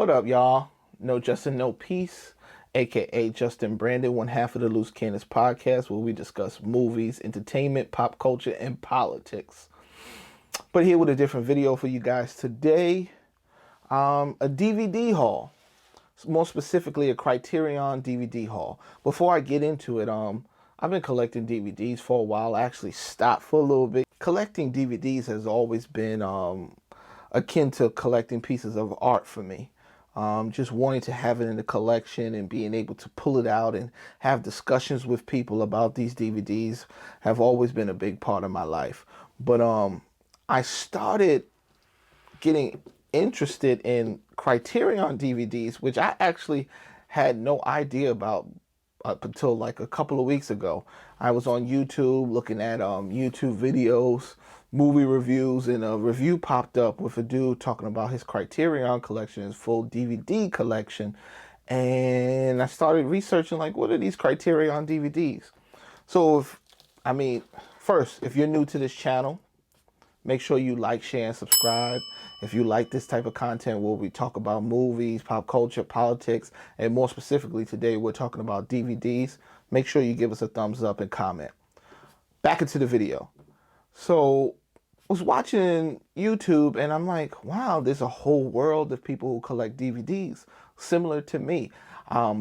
What up, y'all? No Justin, no peace, aka Justin Brandon, one half of the Loose Cannons podcast, where we discuss movies, entertainment, pop culture, and politics. But here with a different video for you guys today, a DVD haul, more specifically a Criterion DVD haul. Before I get into it, I've been collecting DVDs for a while. I actually stopped for a little bit. Collecting DVDs has always been akin to collecting pieces of art for me. Just wanting to have it in the collection and being able to pull it out and have discussions with people about these DVDs have always been a big part of my life. But I started getting interested in Criterion DVDs, which I actually had no idea about up until like a couple of weeks ago. I was on YouTube looking at YouTube videos, movie reviews, and a review popped up with a dude talking about his Criterion collection, his full DVD collection. And I started researching, like, what are these Criterion DVDs? So, first, if you're new to this channel, make sure you like, share, and subscribe. If you like this type of content where we talk about movies, pop culture, politics, and more specifically today we're talking about DVDs, make sure you give us a thumbs up and comment. Back into the video. So I was watching YouTube and I'm like, wow, there's a whole world of people who collect DVDs similar to me.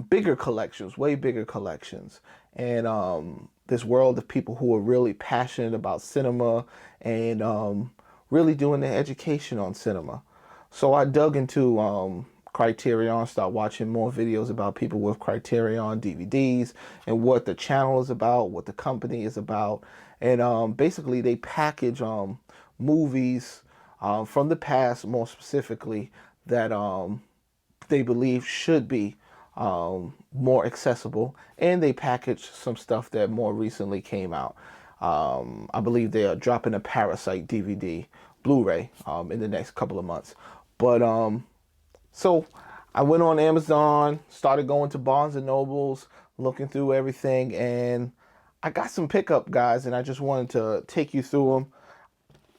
Bigger collections, way bigger collections. And this world of people who are really passionate about cinema and really doing their education on cinema. So I dug into Criterion, start watching more videos about people with Criterion DVDs and what the channel is about, what the company is about. And basically they package movies from the past, more specifically, that they believe should be more accessible, and they package some stuff that more recently came out. I believe they are dropping a Parasite DVD Blu-ray in the next couple of months. But so I went on Amazon, started going to Barnes and Nobles, looking through everything, and I got some pickup, guys, and I just wanted to take you through them.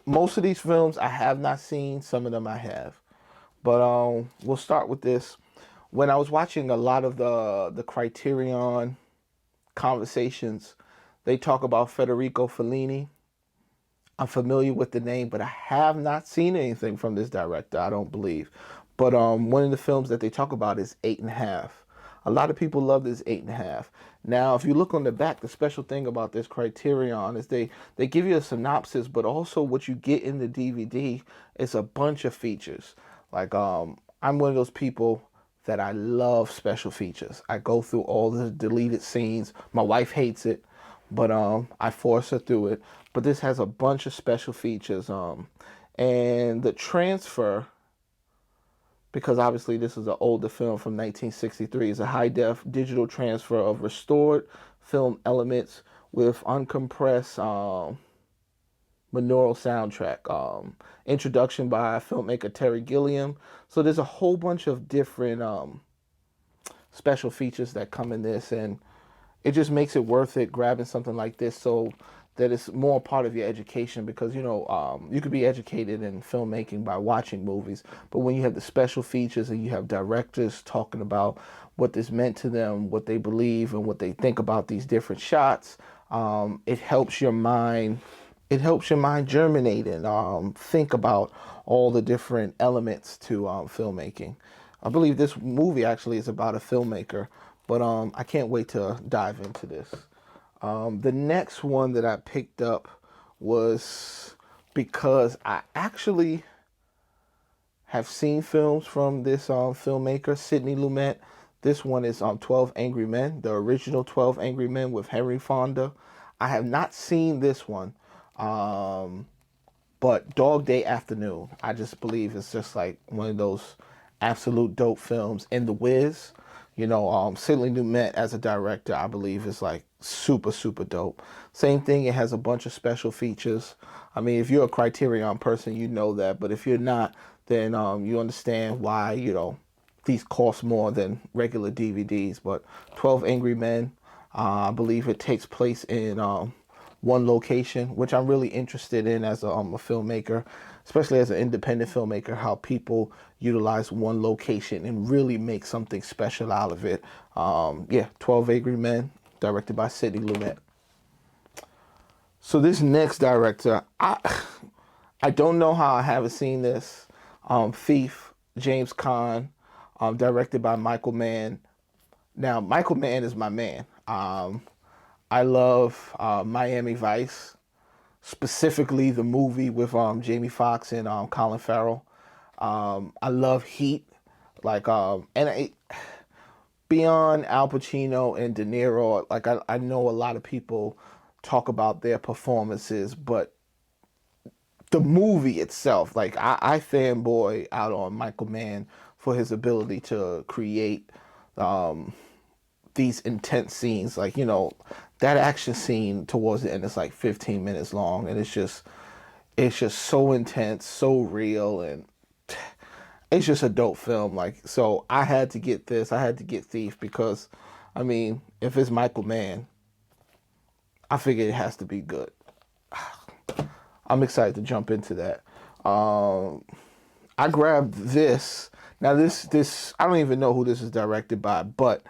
Most of these films I have not seen, some of them I have. But we'll start with this. When I was watching a lot of the Criterion conversations, they talk about Federico Fellini. I'm familiar with the name, but I have not seen anything from this director, I don't believe. But one of the films that they talk about is 8½. A lot of people love this 8½. Now, if you look on the back, the special thing about this Criterion is they give you a synopsis, but also what you get in the DVD is a bunch of features. Like, I'm one of those people that I love special features. I go through all the deleted scenes. My wife hates it, but I force her through it. But this has a bunch of special features. And the transfer, because obviously this is an older film from 1963, is a high-def digital transfer of restored film elements with uncompressed monaural soundtrack. Introduction by filmmaker Terry Gilliam. So there's a whole bunch of different special features that come in this, and it just makes it worth it grabbing something like this so that it's more part of your education, because you could be educated in filmmaking by watching movies, but when you have the special features and you have directors talking about what this meant to them, what they believe and what they think about these different shots, it helps your mind. It helps your mind germinate and think about all the different elements to filmmaking. I believe this movie actually is about a filmmaker, but I can't wait to dive into this. The next one that I picked up was because I actually have seen films from this filmmaker, Sidney Lumet. This one is 12 Angry Men, the original 12 Angry Men with Henry Fonda. I have not seen this one. But Dog Day Afternoon, I just believe it's just like one of those absolute dope films. And The Wiz, Sidney Lumet as a director, I believe is like super, super dope. Same thing, it has a bunch of special features. I mean, if you're a Criterion person, you know that. But if you're not, then you understand why, these cost more than regular DVDs. But 12 Angry Men, I believe it takes place in one location, which I'm really interested in as a filmmaker. especially as an independent filmmaker, how people utilize one location and really make something special out of it. 12 Angry Men, directed by Sidney Lumet. So this next director, I don't know how I haven't seen this. Thief, James Caan, directed by Michael Mann. Now, Michael Mann is my man. I love Miami Vice, specifically the movie with Jamie Foxx and Colin Farrell. I love Heat, beyond Al Pacino and De Niro. Like I know a lot of people talk about their performances, but the movie itself, like I fanboy out on Michael Mann for his ability to create these intense scenes. Like, that action scene towards the end is like 15 minutes long, and it's just so intense, so real, and it's just a dope film. Like, so I had to get this. I had to get Thief because, I mean, if it's Michael Mann, I figure it has to be good. I'm excited to jump into that. I grabbed this. Now this I don't even know who this is directed by, but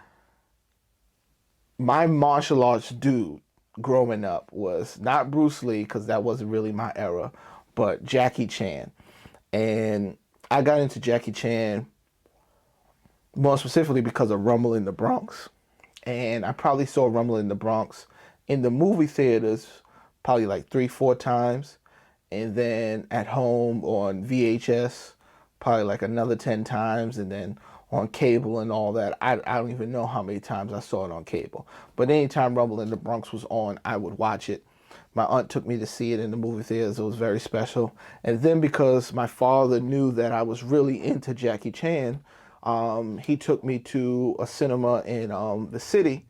my martial arts dude growing up was not Bruce Lee, because that wasn't really my era, but Jackie Chan. And I got into Jackie Chan more specifically because of Rumble in the Bronx. And I probably saw Rumble in the Bronx in the movie theaters probably like 3-4 times. And then at home on VHS, probably like another 10 times. And then on cable and all that, I don't even know how many times I saw it on cable. But anytime Rumble in the Bronx was on, I would watch it. My aunt took me to see it in the movie theaters. It was very special. And then because my father knew that I was really into Jackie Chan, he took me to a cinema in the city,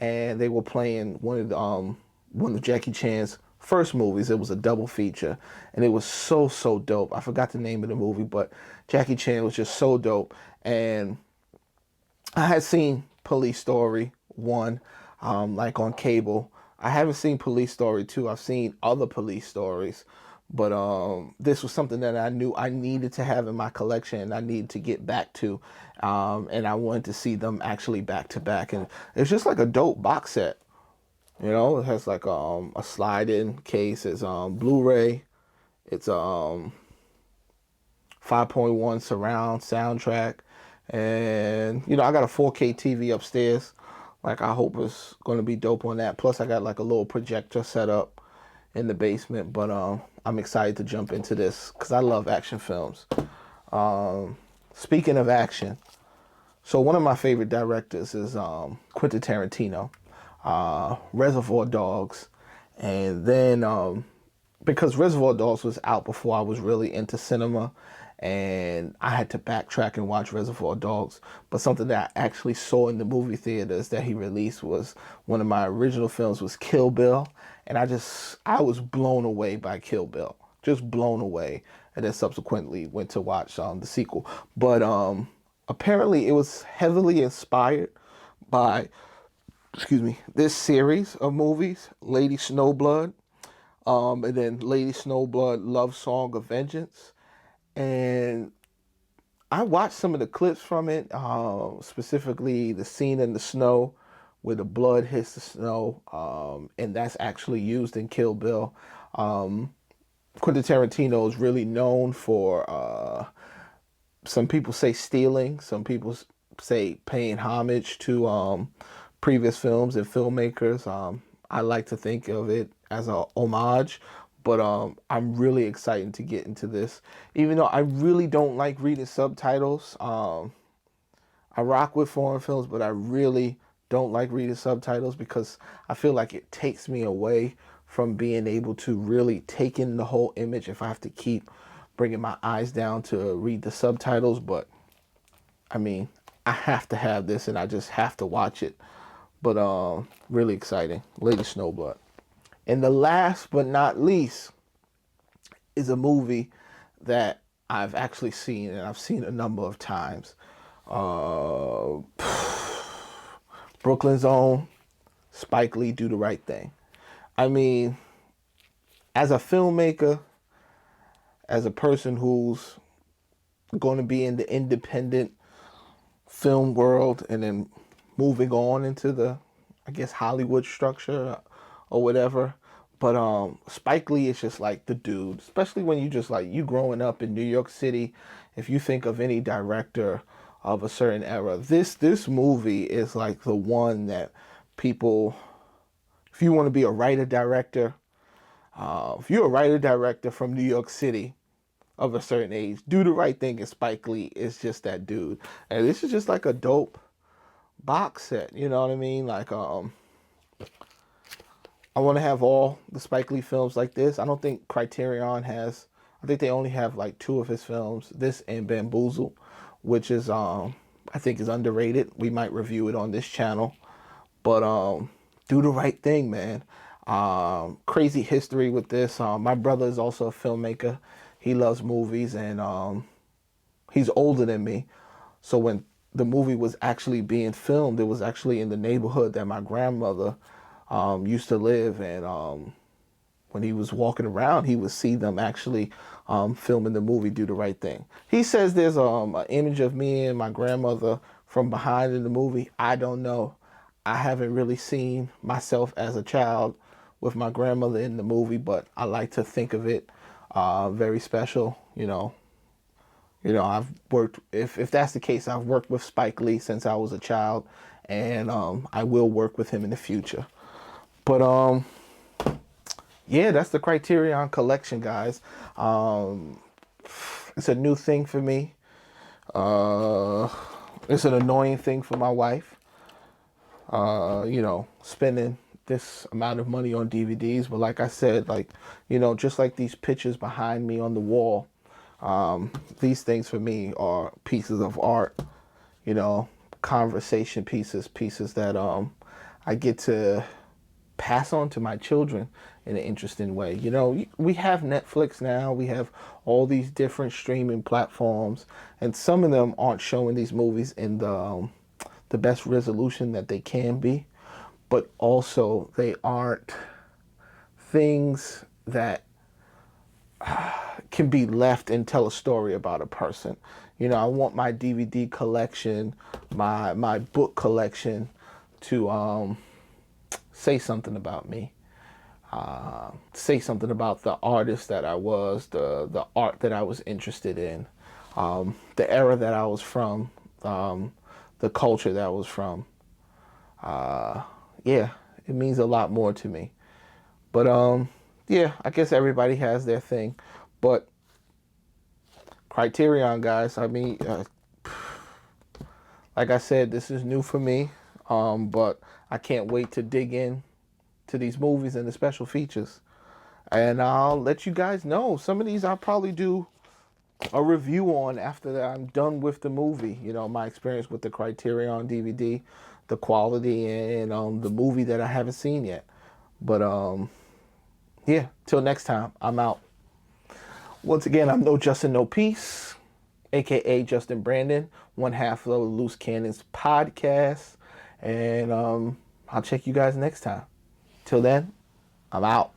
and they were playing one of Jackie Chan's first movies. It was a double feature, and it was so dope. I forgot the name of the movie, but Jackie Chan was just so dope. And I had seen Police Story 1, like on cable. I haven't seen Police Story 2. I've seen other police stories, but this was something that I knew I needed to have in my collection, and I needed to get back to, and I wanted to see them actually back to back. And it's just like a dope box set. It has like a slide-in case. It's Blu-ray. It's 5.1 surround soundtrack, and I got a 4K TV upstairs. Like, I hope it's going to be dope on that. Plus, I got like a little projector set up in the basement. But I'm excited to jump into this because I love action films. Speaking of action, so one of my favorite directors is Quentin Tarantino. Reservoir Dogs, and then because Reservoir Dogs was out before I was really into cinema, and I had to backtrack and watch Reservoir Dogs. But something that I actually saw in the movie theaters that he released was one of my original films was Kill Bill, and I was blown away by Kill Bill, just blown away. And then subsequently went to watch the sequel. But apparently it was heavily inspired by this series of movies, Lady Snowblood, and then Lady Snowblood, Love Song of Vengeance. And I watched some of the clips from it, specifically the scene in the snow where the blood hits the snow, and that's actually used in Kill Bill. Quentin Tarantino is really known for, some people say stealing, some people say paying homage to previous films and filmmakers. I like to think of it as a homage, but I'm really excited to get into this. Even though I really don't like reading subtitles, I rock with foreign films, but I really don't like reading subtitles because I feel like it takes me away from being able to really take in the whole image if I have to keep bringing my eyes down to read the subtitles. But I mean, I have to have this, and I just have to watch it. But really exciting, Lady Snowblood. And the last but not least is a movie that I've actually seen, and I've seen a number of times. Brooklyn's Own, Spike Lee, Do the Right Thing. I mean, as a filmmaker, as a person who's going to be in the independent film world and then moving on into the, I guess, Hollywood structure or whatever. But Spike Lee is just like the dude, especially when you just like you growing up in New York City. If you think of any director of a certain era, this movie is like the one that people, if you want to be a writer director, if you're a writer director from New York City of a certain age, Do the Right Thing and Spike Lee is just that dude. And this is just like a dope box set, you know what I mean? Like I want to have all the Spike Lee films like this. I don't think Criterion has, I think they only have like 2 of his films, this and Bamboozle, which is I think is underrated. We might review it on this channel. But Do the Right Thing, man. Crazy history with this. My brother is also a filmmaker. He loves movies, and he's older than me. So when the movie was actually being filmed, it was actually in the neighborhood that my grandmother used to live. And when he was walking around, he would see them actually filming the movie Do the Right Thing. He says there's an image of me and my grandmother from behind in the movie. I don't know. I haven't really seen myself as a child with my grandmother in the movie, but I like to think of it very special. I've worked, if that's the case, I've worked with Spike Lee since I was a child, and I will work with him in the future. But yeah, that's the Criterion collection, guys. It's a new thing for me. It's an annoying thing for my wife. Spending this amount of money on DVDs. But like I said, just like these pictures behind me on the wall, these things for me are pieces of art, conversation pieces that I get to pass on to my children in an interesting way. We have Netflix now. We have all these different streaming platforms, and some of them aren't showing these movies in the best resolution that they can be, but also they aren't things that can be left and tell a story about a person. I want my DVD collection, my book collection to say something about me, say something about the artist that I was, the art that I was interested in, the era that I was from, the culture that I was from. Yeah, it means a lot more to me. But yeah, I guess everybody has their thing. But Criterion, guys, I mean, like I said, this is new for me. But I can't wait to dig in to these movies and the special features. And I'll let you guys know. Some of these I'll probably do a review on after that I'm done with the movie. My experience with the Criterion DVD, the quality, and the movie that I haven't seen yet. But yeah, till next time, I'm out. Once again, I'm No Justin No Peace, aka Justin Brandon, one half of the Loose Cannons podcast. And I'll check you guys next time. Till then, I'm out.